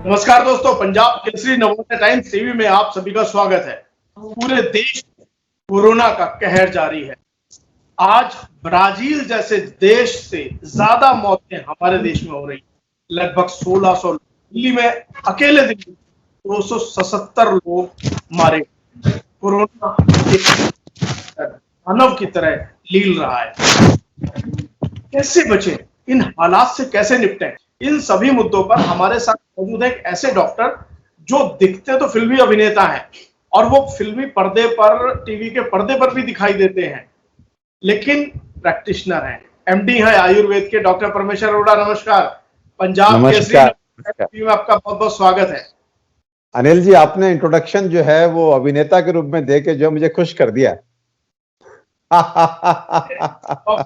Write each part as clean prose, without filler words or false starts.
नमस्कार दोस्तों, Punjab Kesari Navodaya times TV में आप सभी का स्वागत है। पूरे देश कोरोना का कहर जारी है। आज ब्राजील जैसे देश से ज्यादा मौतें हमारे देश में हो रही हैं। लगभग 1600। दिल्ली में अकेले दिन 277 लोग मारे। कोरोना मानव की तरह लील रहा है। कैसे बचें, इन हालात से कैसे निपटें, इन सभी मुद्दों पर हमारे साथ मौजूद है एक ऐसे डॉक्टर जो दिखते तो फिल्मी अभिनेता हैं और वो फिल्मी पर्दे पर, टीवी के पर्दे पर भी दिखाई देते हैं, लेकिन प्रैक्टिशनर हैं, एमडी हैं आयुर्वेद के, डॉक्टर परमेश्वर अरोड़ा। नमस्कार। पंजाब केसरी टीवी में आपका बहुत बहुत स्वागत है। अनिल जी, आपने इंट्रोडक्शन जो है वो अभिनेता के रूप में देके जो मुझे खुश कर दिया।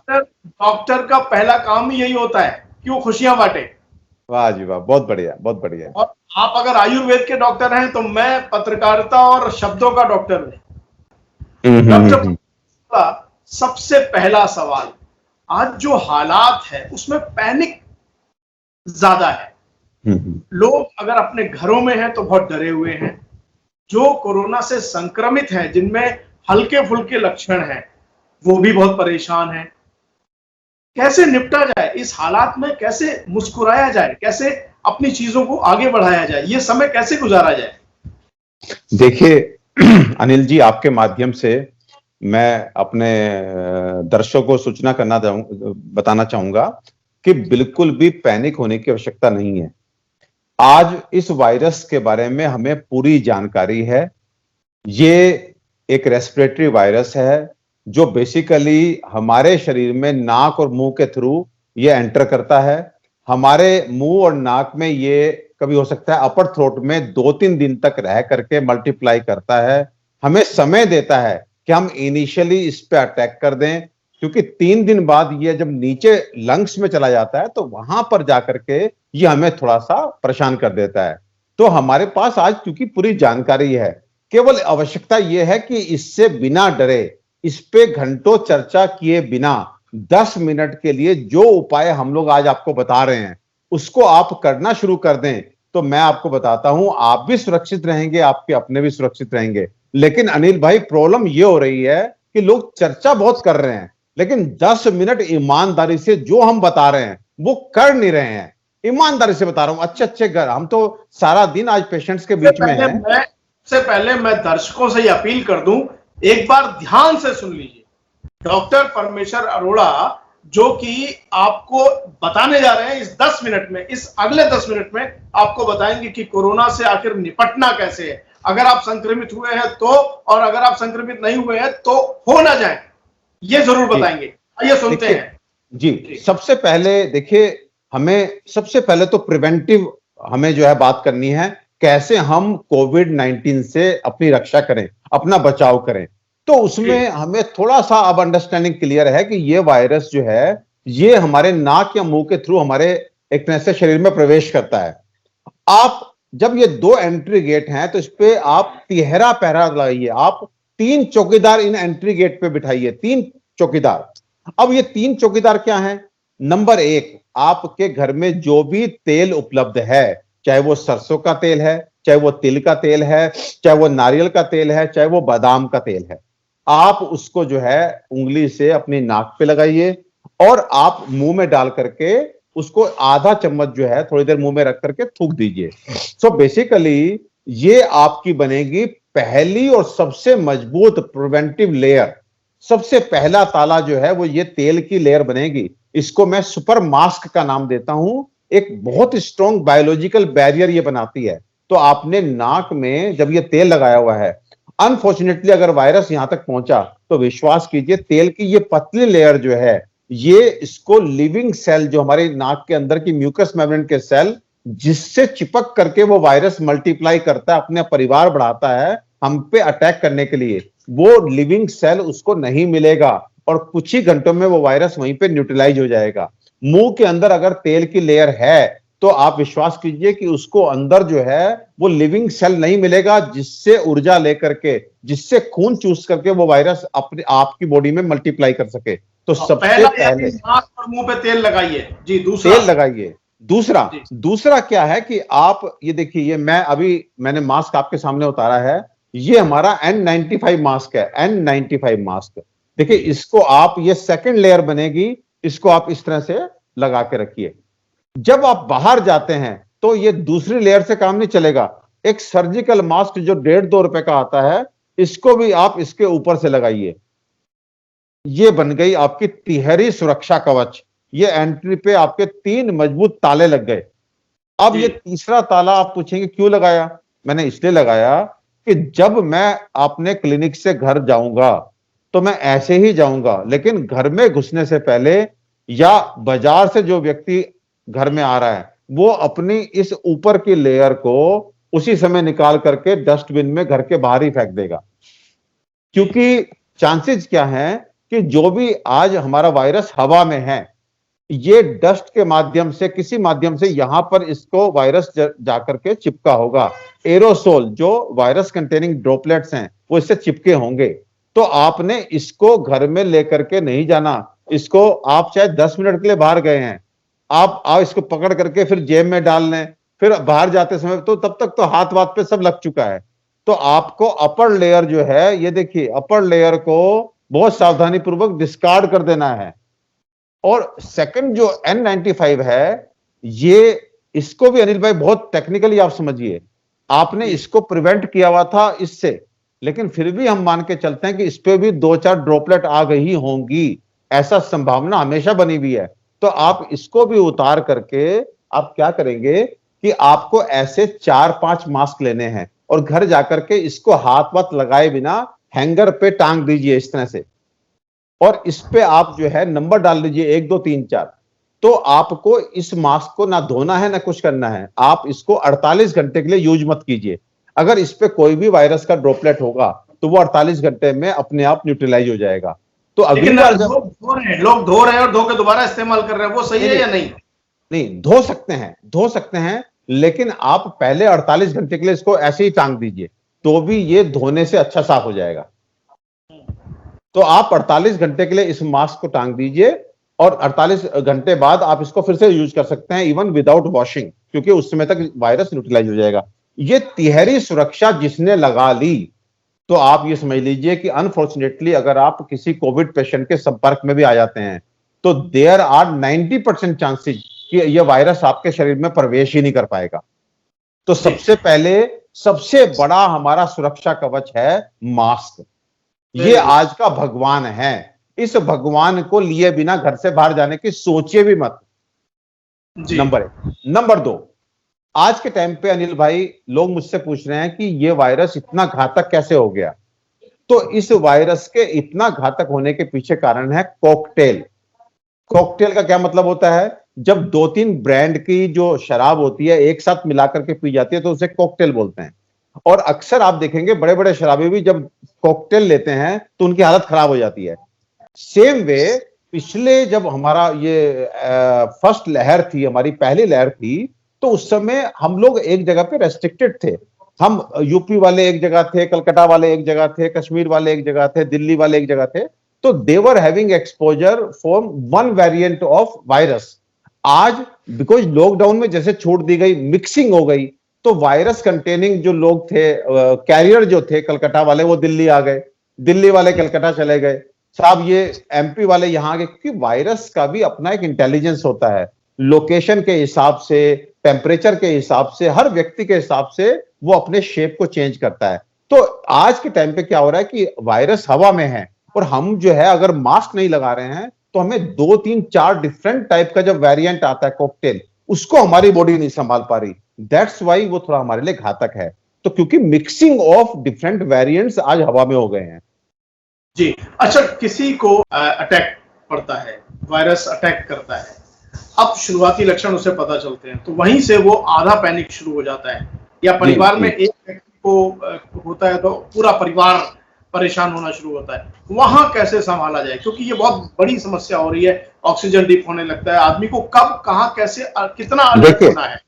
डॉक्टर का पहला काम ही यही होता है कि वो खुशियां बांटे। वाह जी वाह, बहुत बढ़िया, बहुत बढ़िया। और आप अगर आयुर्वेद के डॉक्टर हैं तो मैं पत्रकारिता और शब्दों का डॉक्टर हूं। डॉक्टर, सबसे पहला सवाल, आज जो हालात है उसमें पैनिक ज्यादा है। लोग अगर अपने घरों में हैं तो बहुत डरे हुए हैं। जो कोरोना से संक्रमित हैं, जिनमें हल्के फुल्के लक्षण हैं, वो भी बहुत परेशान हैं। कैसे निपटा जाए इस हालात में, कैसे मुस्कुराया जाए, कैसे अपनी चीजों को आगे बढ़ाया जाए, ये समय कैसे गुजारा जाए? देखिए अनिल जी, आपके माध्यम से मैं अपने दर्शकों को सूचना बताना चाहूंगा कि बिल्कुल भी पैनिक होने की आवश्यकता नहीं है। आज इस वायरस के बारे में हमें पूरी जानकारी है। ये एक रेस्पिरेटरी वायरस है जो बेसिकली हमारे शरीर में नाक और मुंह के थ्रू ये एंटर करता है। हमारे मुंह और नाक में ये कभी हो सकता है अपर थ्रोट में 2-3 दिन तक रह करके मल्टीप्लाई करता है। हमें समय देता है कि हम इनिशियली इस पे अटैक कर दें, क्योंकि 3 दिन बाद ये जब नीचे लंग्स में चला जाता है तो वहां पर जाकर के ये हमें थोड़ा सा परेशान कर देता है। तो हमारे पास आज क्योंकि पूरी जानकारी है, केवल आवश्यकता यह है कि इससे बिना डरे, इस पे घंटों चर्चा किए बिना 10 मिनट के लिए जो उपाय हम लोग आज आपको बता रहे हैं उसको आप करना शुरू कर दें तो मैं आपको बताता हूं, आप भी सुरक्षित रहेंगे, आपके अपने भी सुरक्षित रहेंगे। लेकिन अनिल भाई, प्रॉब्लम ये हो रही है कि लोग चर्चा बहुत कर रहे हैं, लेकिन 10 मिनट ईमानदारी से जो हम बता रहे हैं वो कर नहीं रहे हैं। ईमानदारी से बता रहा हूं, अच्छे घर, हम तो सारा दिन आज पेशेंट्स के बीच में हैं। सबसे पहले मैं दर्शकों से अपील कर दूं, एक बार ध्यान से सुन लीजिए। डॉक्टर परमेश्वर अरोड़ा जो कि आपको बताने जा रहे हैं इस 10 मिनट में, इस अगले 10 मिनट में आपको बताएंगे कि कोरोना से आखिर निपटना कैसे है, अगर आप संक्रमित हुए हैं तो, और अगर आप संक्रमित नहीं हुए हैं तो हो ना जाए, ये जरूर बताएंगे। आइए सुनते हैं। जी, सबसे पहले देखिए, हमें सबसे पहले तो प्रिवेंटिव हमें जो है बात करनी है, कैसे हम कोविड-19 से अपनी रक्षा करें, अपना बचाव करें। तो उसमें हमें थोड़ा सा अब अंडरस्टैंडिंग क्लियर है कि ये वायरस जो है ये हमारे नाक या मुंह के थ्रू हमारे एक तरह से शरीर में प्रवेश करता है। आप जब ये 2 एंट्री गेट हैं तो इस पे आप तिहरा पहरा लगाइए। आप 3 चौकीदार इन एंट्री गेट पे बिठाइए, 3 चौकीदार। अब ये 3 चौकीदार क्या हैं? नंबर 1, आपके घर में जो भी तेल उपलब्ध है, चाहे वो सरसों का तेल है, चाहे वो तिल का तेल है, चाहे वो नारियल का तेल है, चाहे वो बादाम का तेल है, आप उसको जो है उंगली से अपनी नाक पे लगाइए और आप मुंह में डाल करके उसको आधा चम्मच जो है थोड़ी देर मुंह में रख करके थूक दीजिए। सो बेसिकली ये आपकी बनेगी पहली और सबसे मजबूत प्रिवेंटिव लेयर। सबसे पहला ताला जो है वो ये तेल की लेयर बनेगी। इसको मैं सुपर मास्क का नाम देता हूं। एक बहुत स्ट्रॉन्ग बायोलॉजिकल बैरियर ये बनाती है। तो आपने नाक में जब ये तेल लगाया हुआ है, अनफॉर्चुनेटली अगर वायरस यहां तक पहुंचा तो विश्वास कीजिए तेल की ये पतली लेयर जो है ये इसको लिविंग सेल, जो हमारे नाक के अंदर की म्यूकस मेम्ब्रेन के सेल, जिससे चिपक करके वो वायरस मल्टीप्लाई करता है, अपने परिवार बढ़ाता है हम पे अटैक करने के लिए, वो लिविंग सेल उसको नहीं मिलेगा और कुछ ही घंटों में वो वायरस वहीं पे न्यूट्रलाइज हो जाएगा। मुंह के अंदर अगर तेल की लेयर है तो आप विश्वास कीजिए कि उसको अंदर जो है वो लिविंग सेल नहीं मिलेगा जिससे ऊर्जा लेकर के, जिससे खून चूस करके वो वायरस अपने आपकी बॉडी में मल्टीप्लाई कर सके। तो सबसे पहले नाक और मुंह पे तेल लगाइए। जी, दूसरा तेल लगाइए। दूसरा दूसरा क्या है कि आप ये देखिए, ये मैंने मास्क आपके सामने उतारा है, ये हमारा N95 मास्क है, N95 मास्क। देखिए इसको आप, ये सेकंड लेयर बनेगी, इसको आप इस तरह से लगा के रखिए। जब आप बाहर जाते हैं तो ये दूसरी लेयर से काम नहीं चलेगा। एक सर्जिकल मास्क जो 1.5-2 रुपए का आता है, इसको भी आप इसके ऊपर से लगाइए। ये बन गई आपकी तिहरी सुरक्षा कवच। ये एंट्री पे आपके 3 मजबूत ताले लग गए। अब ये तीसरा ताला आप पूछेंगे क्यों लगाया? मैंने इसलिए लगाया कि जब मैं अपने क्लिनिक से घर जाऊंगा तो मैं ऐसे ही जाऊंगा, लेकिन घर में घुसने से पहले या बाजार से जो व्यक्ति घर में आ रहा है वो अपनी इस ऊपर की लेयर को उसी समय निकाल करके डस्टबिन में घर के बाहर ही फेंक देगा। क्योंकि चांसेस क्या हैं कि जो भी आज हमारा वायरस हवा में है, ये डस्ट के माध्यम से, किसी माध्यम से यहां पर इसको वायरस जाकर के चिपका होगा। एरोसोल जो वायरस कंटेनिंग ड्रॉपलेट्स हैं वो इससे चिपके होंगे। तो आपने इसको घर में लेकर के नहीं जाना। इसको आप चाहे 10 मिनट के लिए बाहर गए हैं, आप इसको पकड़ करके फिर जेब में डाल लें, फिर बाहर जाते समय तो तब तक तो हाथ वाथ पे सब लग चुका है। तो आपको अपर लेयर जो है, ये देखिए अपर लेयर को बहुत सावधानी पूर्वक डिस्कार्ड कर देना है। और सेकंड जो N95 है, ये इसको भी अनिल भाई बहुत टेक्निकली आप समझिए, आपने इसको प्रिवेंट किया हुआ था इससे, लेकिन फिर भी हम मान के चलते हैं कि इस पे भी 2-4 ड्रॉपलेट आ गई होंगी, ऐसा संभावना हमेशा बनी हुई है। तो आप इसको भी उतार करके आप क्या करेंगे कि आपको ऐसे 4-5 मास्क लेने हैं और घर जाकर के इसको हाथ वाथ लगाए बिना हैंगर पे टांग दीजिए इस तरह से, और इस पे आप जो है नंबर डाल दीजिए 1 2 3 4। तो आपको इस मास्क को ना धोना है ना कुछ करना है, आप इसको 48 घंटे के लिए यूज मत कीजिए। अगर इस पे कोई भी वायरस का ड्रॉपलेट होगा तो वो 48 घंटे में अपने आप न्यूट्रलाइज हो जाएगा। तो अगली बार जब लोग धो रहे हैं और धो के दोबारा इस्तेमाल कर रहे हैं, वो सही है या नहीं? नहीं, धो सकते हैं, लेकिन आप पहले 48 घंटे के लिए इसको ऐसे ही टांग दीजिए, तो भी ये धोने से अच्छा साफ हो जाएगा। तो आप 48 घंटे के लिए इस मास्क को टांग दीजिए और 48 घंटे बाद आप इसको फिर से यूज कर सकते हैं, इवन विदाउट वॉशिंग, क्योंकि उस समय तक वायरस न्यूट्रलाइज हो जाएगा। ये तिहरी सुरक्षा जिसने लगा ली, तो आप ये समझ लीजिए कि अनफॉर्चुनेटली अगर आप किसी कोविड पेशेंट के संपर्क में भी आ जाते हैं तो देयर आर 90% चांसेस कि यह वायरस आपके शरीर में प्रवेश ही नहीं कर पाएगा। तो सबसे पहले सबसे बड़ा हमारा सुरक्षा कवच है मास्क। ये आज का भगवान है, इस भगवान को लिए बिना घर से बाहर जाने की सोचिए भी मत। नंबर 1। नंबर 2, आज के टाइम पे अनिल भाई लोग मुझसे पूछ रहे हैं कि ये वायरस इतना घातक कैसे हो गया। तो इस वायरस के इतना घातक होने के पीछे कारण है कॉकटेल। कॉकटेल का क्या मतलब होता है? जब 2-3 ब्रांड की जो शराब होती है एक साथ मिलाकर के पी जाती है तो उसे कॉकटेल बोलते हैं। और अक्सर आप देखेंगे बड़े बड़े शराबी भी जब कॉकटेल लेते हैं तो उनकी हालत खराब हो जाती है। सेम वे पिछले जब हमारा ये फर्स्ट लहर थी, हमारी पहली लहर थी, तो उस समय हम लोग एक जगह पे रेस्ट्रिक्टेड थे। हम यूपी वाले एक जगह थे, कलकत्ता वाले एक जगह थे, कश्मीर वाले एक जगह थे, दिल्ली वाले एक जगह थे। तो they were having exposure from one variant of virus. आज बिकॉज लॉकडाउन में जैसे छूट दी गई, मिक्सिंग हो गई, तो वायरस कंटेनिंग जो लोग थे, कैरियर जो थे कलकत्ता वाले, वो दिल्ली आ गए, दिल्ली वाले कलकत्ता चले गए, साहब ये एमपी वाले यहां आ गए। क्योंकि वायरस का भी अपना एक इंटेलिजेंस होता है, लोकेशन के हिसाब से, टेम्परेचर के हिसाब से, हर व्यक्ति के हिसाब से वो अपने शेप को चेंज करता है। तो आज के टाइम पे क्या हो रहा है कि वायरस हवा में है और हम जो है अगर मास्क नहीं लगा रहे हैं तो हमें 2 3 4 डिफरेंट टाइप का जब वेरिएंट आता है कॉकटेल, उसको हमारी बॉडी नहीं संभाल पा रही। दैट्स वाई वो थोड़ा हमारे लिए घातक है। तो क्योंकि मिक्सिंग ऑफ डिफरेंट वेरिएंट्स आज हवा में हो गए हैं। जी अच्छा, किसी को अटैक पड़ता है, वायरस अटैक करता है, अब शुरुआती लक्षण उसे पता चलते हैं, तो वहीं से वो आधा पैनिक शुरू हो जाता है, या परिवार में एक व्यक्ति को होता है तो पूरा परिवार परेशान होना शुरू होता है। वहां कैसे संभाला जाए, क्योंकि ये बहुत बड़ी समस्या हो रही है, ऑक्सीजन डिप होने लगता है, आदमी को कब, कहां, कैसे, कितना अलर्ट होना है।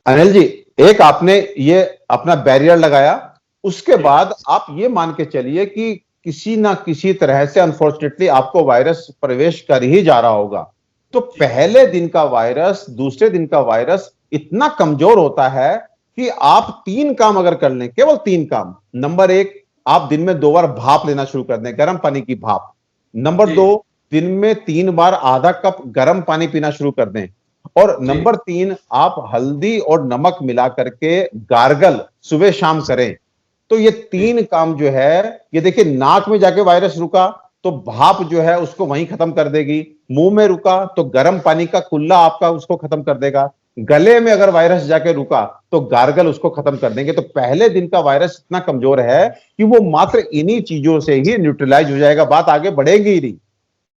अनिल जी, एक आपने ये अपना बैरियर लगाया, उसके बाद आप ये मान के चलिए कि किसी ना किसी तरह से अनफॉर्चुनेटली आपको वायरस प्रवेश कर ही जा रहा होगा। तो पहले दिन का वायरस, दूसरे दिन का वायरस इतना कमजोर होता है कि आप 3 काम अगर कर लें, केवल 3 काम। नंबर 1, आप दिन में 2 बार भाप लेना शुरू कर दें, गर्म पानी की भाप। नंबर 2, दिन में 3 बार आधा कप गर्म पानी पीना शुरू कर दें। और नंबर 3, आप हल्दी और नमक मिला करके गार्गल सुबह शाम करें। तो ये 3 काम जो है, ये देखिए, नाक में जाके वायरस रुका तो भाप जो है उसको वहीं खत्म कर देगी, मुंह में रुका तो गर्म पानी का कुल्ला आपका उसको खत्म कर देगा, गले में अगर वायरस जाके रुका तो गार्गल उसको खत्म कर देंगे। तो पहले दिन का वायरस इतना कमजोर है कि वो मात्र इन्हीं चीजों से ही न्यूट्रलाइज हो जाएगा, बात आगे बढ़ेगी ही नहीं।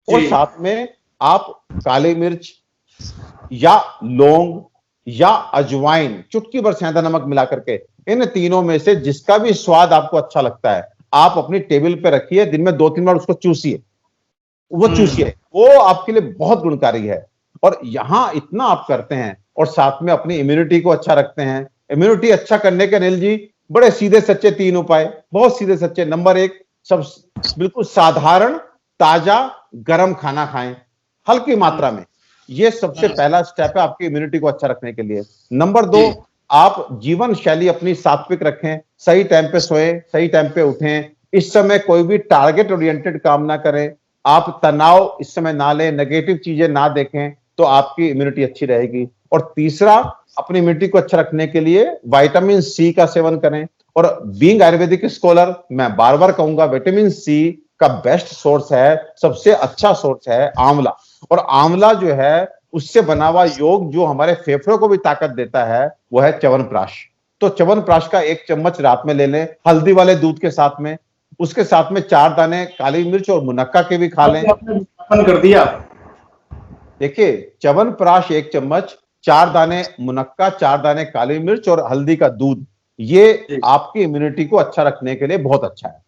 और साथ में आप काली मिर्च या लौंग या अजवाइन, चुटकी भर सेंधा नमक मिला करके, इन तीनों में से जिसका भी स्वाद आपको अच्छा लगता है आप अपनी टेबल पे रखिए, दिन में 2-3 बार उसको चूसिए, वो आपके लिए बहुत गुणकारी है। और यहां इतना आप करते हैं और साथ में अपनी इम्यूनिटी को अच्छा रखते हैं। इम्यूनिटी अच्छा करने के अनिल जी बड़े सीधे सच्चे 3 उपाय, बहुत सीधे सच्चे। नंबर 1, सब बिल्कुल साधारण ताजा गर्म खाना खाएं हल्की मात्रा में, ये सबसे पहला स्टेप है आपकी इम्यूनिटी को अच्छा रखने के लिए। नंबर 2, आप जीवन शैली अपनी सात्विक रखें, सही टाइम पे सोएं, सही टाइम पे उठें, इस समय कोई भी टारगेट ओरिएंटेड काम ना करें, आप तनाव इस समय ना लें, नेगेटिव चीजें ना देखें, तो आपकी इम्यूनिटी अच्छी रहेगी। और तीसरा, अपनी इम्यूनिटी को अच्छा रखने के लिए विटामिन सी का सेवन करें। और बीइंग आयुर्वेदिक स्कॉलर, मैं बार बार कहूंगा, विटामिन सी का बेस्ट सोर्स है, सबसे अच्छा सोर्स है आंवला। और आंवला जो है उससे बना हुआ योग जो हमारे फेफड़ों को भी ताकत देता है वो है च्यवनप्राश। तो च्यवनप्राश का 1 चम्मच रात में ले लें हल्दी वाले दूध के साथ में, उसके साथ में 4 दाने काली मिर्च और मुनक्का के भी खा लें। कर दिया। देखिए, च्यवनप्राश 1 चम्मच, 4 दाने मुनक्का, 4 दाने काली मिर्च और हल्दी का दूध, ये आपकी इम्यूनिटी को अच्छा रखने के लिए बहुत अच्छा है।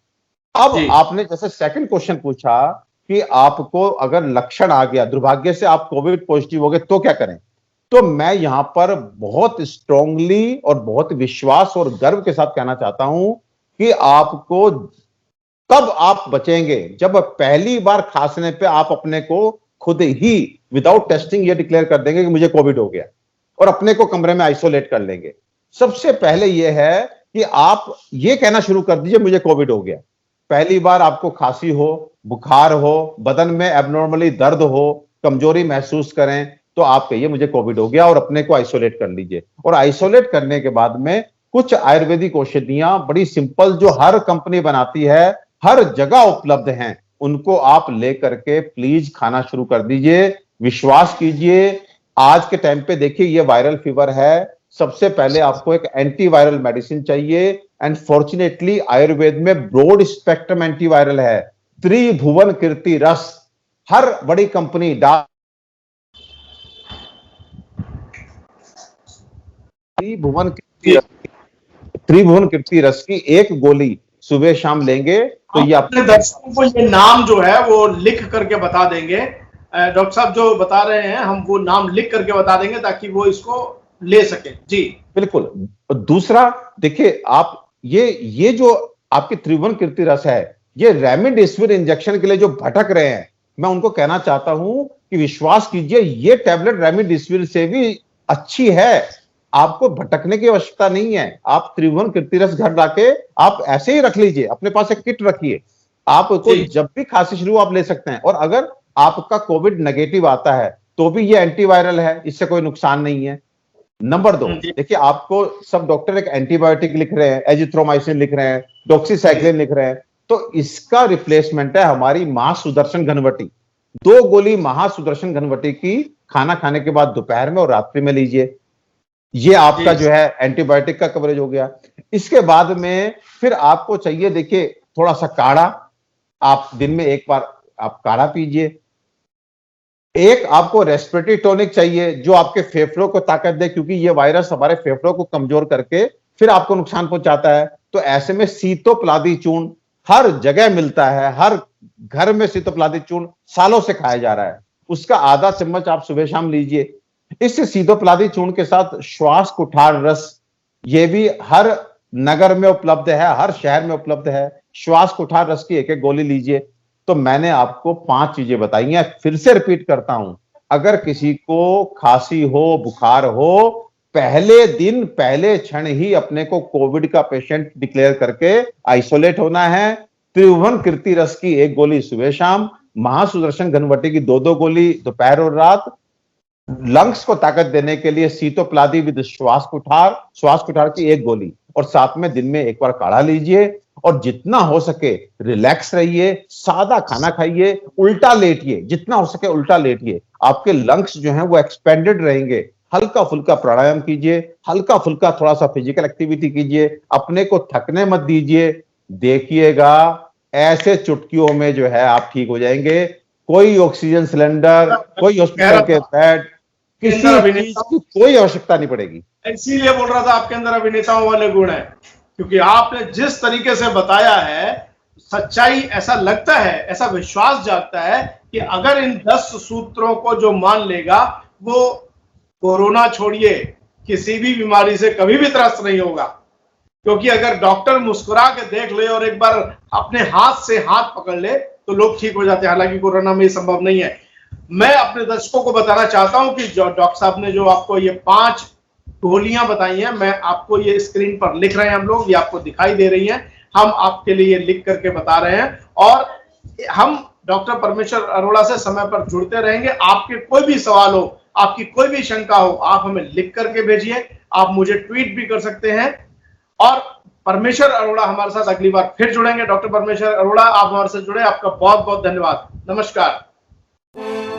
अब आपने जैसे सेकंड क्वेश्चन पूछा कि आपको अगर लक्षण आ गया, दुर्भाग्य से आप कोविड पॉजिटिव हो गए तो क्या करें, तो मैं यहां पर बहुत स्ट्रांगली और बहुत विश्वास और गर्व के साथ कहना चाहता हूं कि आपको तब आप बचेंगे जब पहली बार खांसने पे आप अपने को खुद ही विदाउट टेस्टिंग ये डिक्लेयर कर देंगे कि मुझे कोविड हो गया और अपने को कमरे में आइसोलेट कर लेंगे। सबसे पहले यह है कि आप ये कहना शुरू कर दीजिए मुझे कोविड हो गया। पहली बार आपको खांसी हो, बुखार हो, बदन में एबनॉर्मली दर्द हो, कमजोरी महसूस करें, तो आप कहिए मुझे कोविड हो गया और अपने को आइसोलेट कर लीजिए। और आइसोलेट करने के बाद में कुछ आयुर्वेदिक औषधियां बड़ी सिंपल जो हर कंपनी बनाती है, हर जगह उपलब्ध हैं, उनको आप लेकर के प्लीज खाना शुरू कर दीजिए। विश्वास कीजिए, आज के टाइम पे देखिए ये वायरल फीवर है, सबसे पहले आपको एक एंटीवायरल मेडिसिन चाहिए। एंड फॉर्चुनेटली आयुर्वेद में ब्रॉड स्पेक्ट्रम एंटीवायरल है, त्रिभुवन कीर्ति रस, हर बड़ी कंपनी त्रिभुवन कीर्ति रस की 1 गोली सुबह शाम लेंगे तो ये अपने दर्शकों को ये नाम जो है वो लिख करके बता देंगे। डॉक्टर साहब जो बता रहे हैं हम वो नाम लिख करके बता देंगे ताकि वो इसको ले सके। जी बिल्कुल। दूसरा देखिए, आप ये जो आपकी त्रिभुवन कीर्ति रस है, ये रेमडेसिविर इंजेक्शन के लिए जो भटक रहे हैं, मैं उनको कहना चाहता हूं कि विश्वास कीजिए ये टैबलेट रेमडेसिविर से भी अच्छी है, आपको भटकने की आवश्यकता नहीं है। आप त्रिभुवन कीर्ति रस घर लाके आप ऐसे ही रख लीजिए, अपने पास एक किट रखिए, आपको जब भी खांसी शुरू आप ले सकते हैं। और अगर आपका कोविड नेगेटिव आता है तो भी ये एंटीवायरल है, इससे कोई नुकसान नहीं है। नंबर 2, देखिए आपको सब डॉक्टर एक एंटीबायोटिक लिख रहे हैं, एजिथ्रोमाइसिन लिख रहे हैं, डॉक्सीसाइक्लिन लिख रहे हैं, तो इसका रिप्लेसमेंट है हमारी महासुदर्शन घनवटी। 2 गोली महासुदर्शन घनवटी की खाना खाने के बाद दोपहर में और रात्रि में लीजिए। ये आपका जो है एंटीबायोटिक का कवरेज हो गया। इसके बाद में फिर आपको चाहिए, देखिए थोड़ा सा काढ़ा, आप दिन में 1 बार आप काढ़ा पीजिए। एक आपको रेस्पिरेटरी टॉनिक चाहिए जो आपके फेफड़ों को ताकत दे, क्योंकि ये वायरस हमारे फेफड़ों को कमजोर करके फिर आपको नुकसान पहुंचाता है। तो ऐसे में सीतोपलादी चूर्ण हर जगह मिलता है, हर घर में सीतोपलादी चूर्ण सालों से खाया जा रहा है, उसका आधा चम्मच आप सुबह शाम लीजिए। इस सीतोपलादी चूर्ण के साथ श्वास कुठार रस, ये भी हर नगर में उपलब्ध है, हर शहर में उपलब्ध है। श्वास कुठार रस की 1-1 गोली लीजिए। तो मैंने आपको 5 चीजें बताई हैं, फिर से रिपीट करता हूं, अगर किसी को खांसी हो, बुखार हो, पहले दिन पहले क्षण ही अपने को कोविड का पेशेंट डिक्लेयर करके आइसोलेट होना है। त्रिभुवन कीर्ति रस की 1 गोली सुबह शाम, महासुदर्शन घनवटी की 2-2 गोली दोपहर और रात, लंग्स को ताकत देने के लिए सीतोप्लादी विद श्वास कुठार की 1 गोली, और साथ में दिन में 1 बार काढ़ा लीजिए, और जितना हो सके रिलैक्स रहिए, सादा खाना खाइए, उल्टा लेटिए, जितना हो सके उल्टा लेटिए, आपके लंग्स जो हैं वो एक्सपेंडेड रहेंगे। हल्का फुल्का प्राणायाम कीजिए, हल्का फुल्का थोड़ा सा फिजिकल एक्टिविटी कीजिए, अपने को थकने मत दीजिए। देखिएगा ऐसे चुटकियों में जो है आप ठीक हो जाएंगे। कोई ऑक्सीजन सिलेंडर, कोई हॉस्पिटल के बेड, किसी चीज की कोई आवश्यकता नहीं पड़ेगी। इसीलिए बोल रहा था आपके अंदर अभिनेताओं वाले गुण हैं, क्योंकि आपने जिस तरीके से बताया है, सच्चाई ऐसा लगता है, ऐसा विश्वास जागता है कि अगर इन 10 सूत्रों को जो मान लेगा वो कोरोना छोड़िए किसी भी बीमारी से कभी भी त्रस्त नहीं होगा। क्योंकि अगर डॉक्टर मुस्कुरा के देख ले और एक बार अपने हाथ से हाथ पकड़ ले तो लोग ठीक हो जाते हैं। हालांकि कोरोना में ये संभव नहीं है। मैं अपने दर्शकों को बताना चाहता हूं कि जो डॉक्टर साहब ने जो आपको ये 5 गोलियां बताई हैं, मैं आपको ये स्क्रीन पर लिख रहे हैं, हम लोग ये आपको दिखाई दे रही हैं, हम आपके लिए लिख करके बता रहे हैं, और हम डॉक्टर परमेश्वर अरोड़ा से समय पर जुड़ते रहेंगे। आपके कोई भी सवाल हो, आपकी कोई भी शंका हो, आप हमें लिख करके भेजिए, आप मुझे ट्वीट भी कर सकते हैं। और परमेश्वर अरोड़ा हमारे साथ अगली बार फिर जुड़ेंगे। डॉक्टर परमेश्वर अरोड़ा, आप हमारे साथ जुड़े, आपका बहुत बहुत धन्यवाद। नमस्कार।